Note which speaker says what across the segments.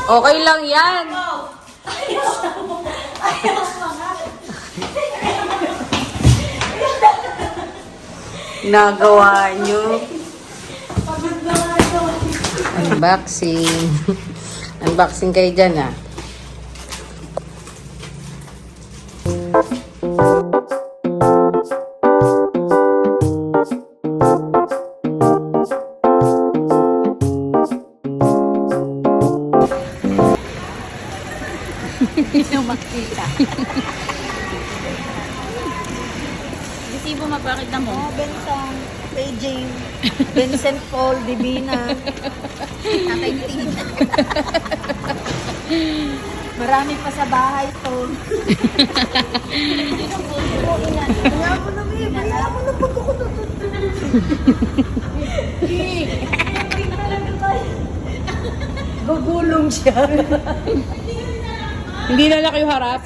Speaker 1: Okay lang yan. Nagawa nyo. Unboxing. Unboxing kayo dyan ah. Hindi na makita.
Speaker 2: magpakita mo.
Speaker 3: Oh, Bentang, Kay Jane, Vincent Paul, Divina. Tatay ni Tina. Marami pa sa bahay to. Kaya mo na, May. Kaya mo na pag ako gugulong siya.
Speaker 2: Hindi na lang kayo harap.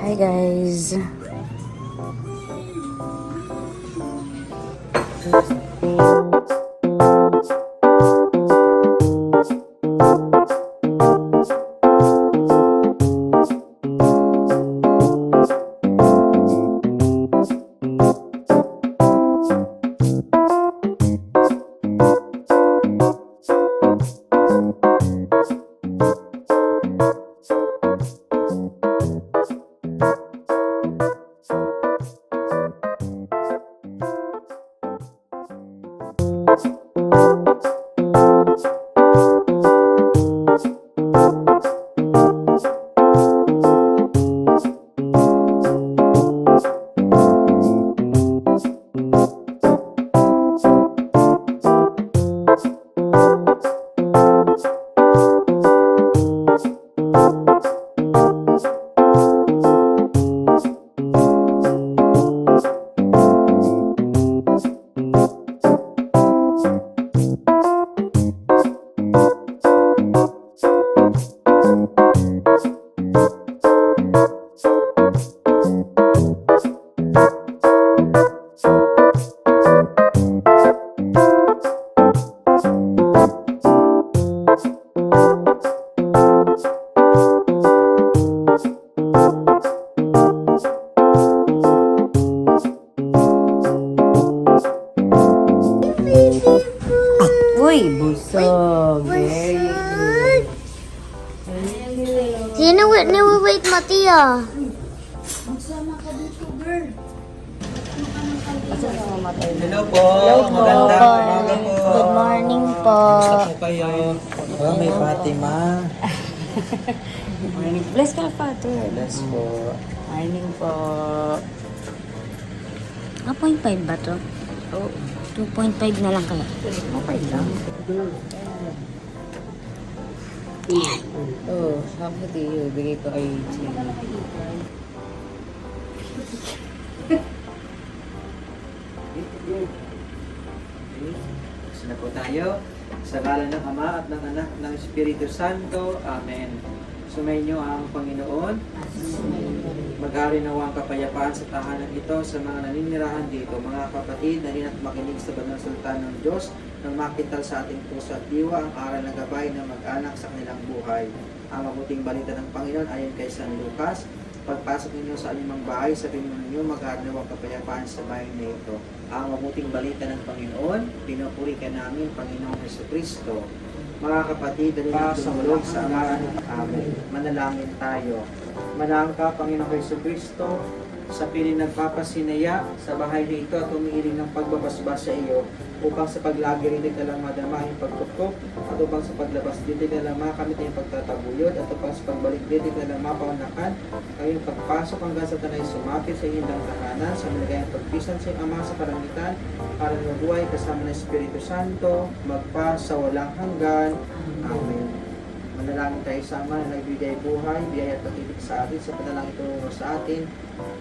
Speaker 1: Hi guys. Uy, busog. Very good.
Speaker 4: Sino wait Matia?
Speaker 5: Hello po. Magandang umaga po.
Speaker 4: Good morning po.
Speaker 5: Kumusta po kayo? Oh, may Fatima.
Speaker 1: Morning. Bless ka, Father.
Speaker 5: Bless po.
Speaker 1: Morning po.
Speaker 4: 2.5 ba to?
Speaker 1: Oh,
Speaker 4: 2.5 na lang kaya.
Speaker 1: okay lang. Oh, sabi ko tayo. Bigay ko kay Chili.
Speaker 5: Sana po tayo. Sa ngalan ng Ama at ng Anak at ng Espiritu Santo. Amen. Sumainyo ang Panginoon. Maghari nawa ang kapayapaan sa tahanan ito sa mga naninirahan dito. Mga kapatid, narin at makinig sa banal salita ng Diyos nang makital sa ating puso at diwa ang aral na gabay na mag-anak sa kanilang buhay. Ang mabuting balita ng Panginoon ayon kay San Lucas. Pagpasok ninyo sa inyong bahay, sabihin ninyo maghari nawa ang kapayapaan sa bahay na ito. Ang mabuting balita ng Panginoon, pinupuri ka namin, Panginoong Jesucristo. Mga kapatid, dali na tumulog sa amaran ng amin. Manalangin tayo. Manalangin ka, Panginoong Jesucristo, sa piling nagpapasinaya sa bahay na ito at umiiling ng pagbabasbas sa iyo upang sa paglagi rin ka lang madama yung pagtutok at upang sa paglabas dito ka lang makamit yung pagtataguyod at upang sa pagbalik dito ka lang mapaunakan kayong pagpasok hanggang sa tanay sumapit sa inyong tahanan sa maligayang pagpisan sa iyong Ama sa kalangitan para mabuhay kasama ng Espiritu Santo magpa sa walang hanggan. Amen. Manalangin tayo sama na nagbigay buhay, biyaya at pag-ibig sa atin, sa panalangin ito sa atin.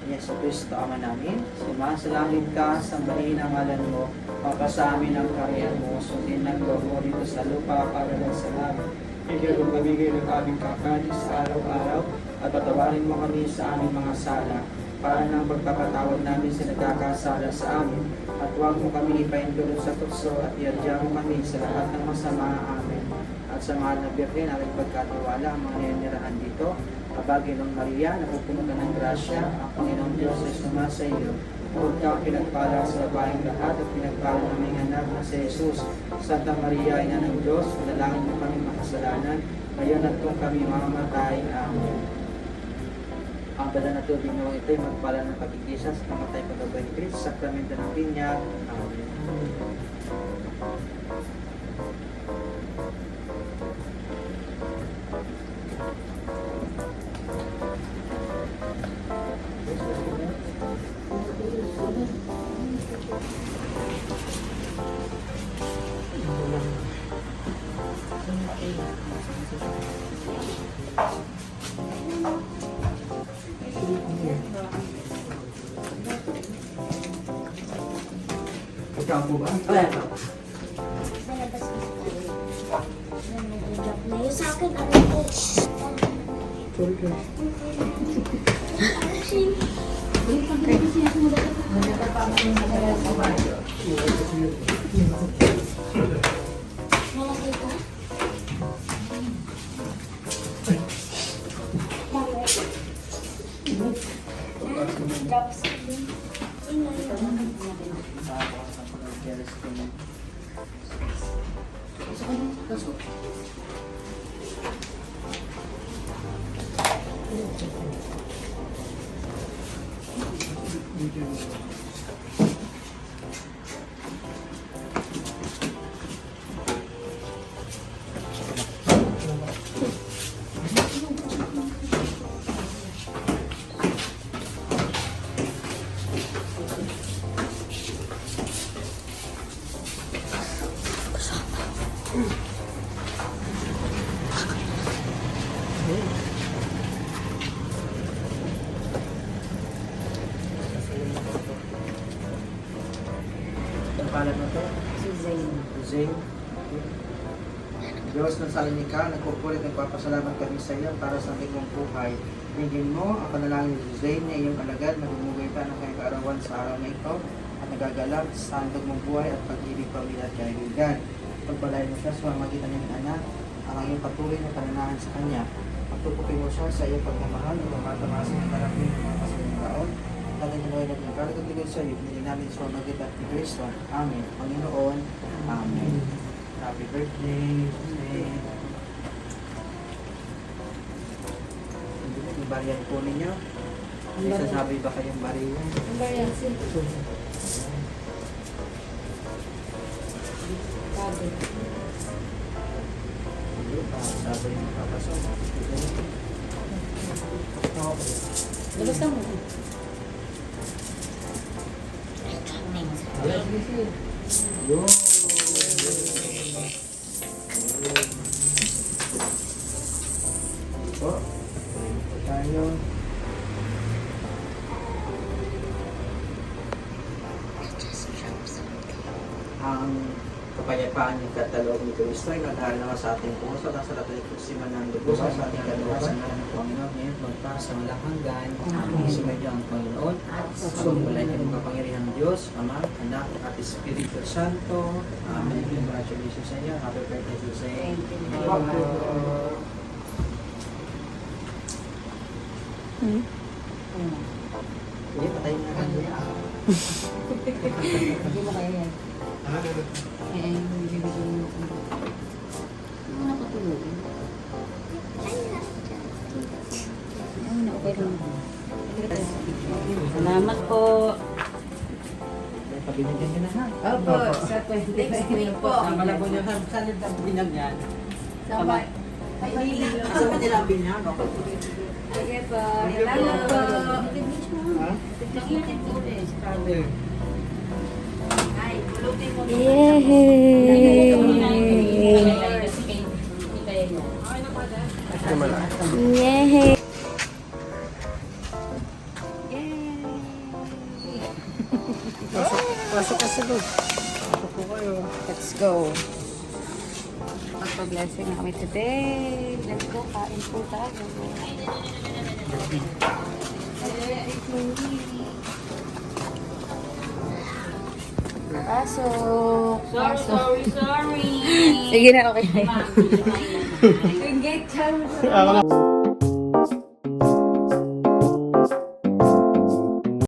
Speaker 5: Yesu Cristo, Ama namin, sumasalangit ka, sambahin ang ngalan mo, mapasamin ang karyan mo, sundin ang loob mo dito sa lupa para lang sa langit. Bigyan mo kabigay ng aming kakanin sa araw-araw, at patawarin mo kami sa aming mga sala, para ng pagpapatawad namin sa nagkakasala sa amin, at huwag mo kami ipaintulot sa tukso, at iadya mo kami sa lahat ng masama. Amen. At sa mahal na Birhen, aming pagkatiwala ang mga nanirahan dito. Kabagay ng Maria, napupuno ka ng grasya, ang Panginoong Diyos ay sumasa iyo. Huwag ka pinagpala sa babaeng lahat, at pinagpala naming anak na si Jesus. Santa Maria, Ina ng Diyos, panalangin mo kami makasalanan, ngayon at kung kami mamamatay. Amen. Ang banal na tubig na ito ay magpala ng pagkikisa sa pamatay pagkabay ni Cristo, sa sakramento ng binyag. Amen. Ikaw po ba?
Speaker 4: Sa labas kasi tayo. Nag-drop na yun sa akin. Ano po? Malaki ko. Drop sa akin.
Speaker 5: Ang pangalan mo to?
Speaker 1: Si Zayn.
Speaker 5: Zane. Diyos ng Salonika, nagpupulit nagpapasalamat kami sa iyo para sa aming mong buhay. Hingin mo ang panalangin ni Zane na iyong alagad na bumugay pa ng kanyang kaarawan sa araw na ito at nagagalak sa handog mong buhay at pag-ibig pamilya at kaibigan. Pagpalain mo siya sa mamagitan ng anak, ang iyong patuloy na pananahan sa kanya. Pagtupupin mo siya sa iyong pagmamahal na tumatamasin ng karapin ng mga kasalang taon. Tagal na naway natin karagagligod sa iyo, pinili namin sa magitan ni Cristo. Amen. Panginoon, Amen. Happy birthday. Amen. Yung bariyan po ninyo. May sasabi ba kayong bariyan?
Speaker 3: Ang bayan,
Speaker 5: Hindi pa. Sabi yung papasok.
Speaker 1: Labas ka mo.
Speaker 5: Yun. Po. Po tayo. Ang kapayapaan ng katalog ni Kristo ay maghahal naman sa ating puso at sa lahat ng siman ng dugo sa ating kaluwasan ng Panginoon ngayon magpa sa walang hanggan. Sumayo ang Panginoon at sumulay ng kapangyarihan ng Diyos, Ama, Anak at Espiritu Santo. Amen. Congratulations sa iyo. Happy birthday to sa iyo. Hindi, patayin na lang.
Speaker 1: Hindi mo kaya yan. Bibigyan mo ko. Ano na patulogin? Ay, na okay lang. Salamat po.
Speaker 5: Pabinigyan niyo na ha.
Speaker 1: Opo, sa 23 po.
Speaker 5: Ang malabo niyo ha. Saan yung binag yan?
Speaker 3: Sabay.
Speaker 5: Saan mo nila ang binag?
Speaker 1: Sige po. Salamat po.
Speaker 5: Ha?
Speaker 3: Ay, pulutin mo.
Speaker 4: Yay!
Speaker 1: Kasi kay kaya niya.
Speaker 3: Okay na ba, Dad?
Speaker 1: Yay!
Speaker 3: Pasok ka sa loob.
Speaker 1: Let's go. Magpa-blessing na kami today. Let's go, kain po tayo. Pasok. Sorry. Sige na, okay. Gate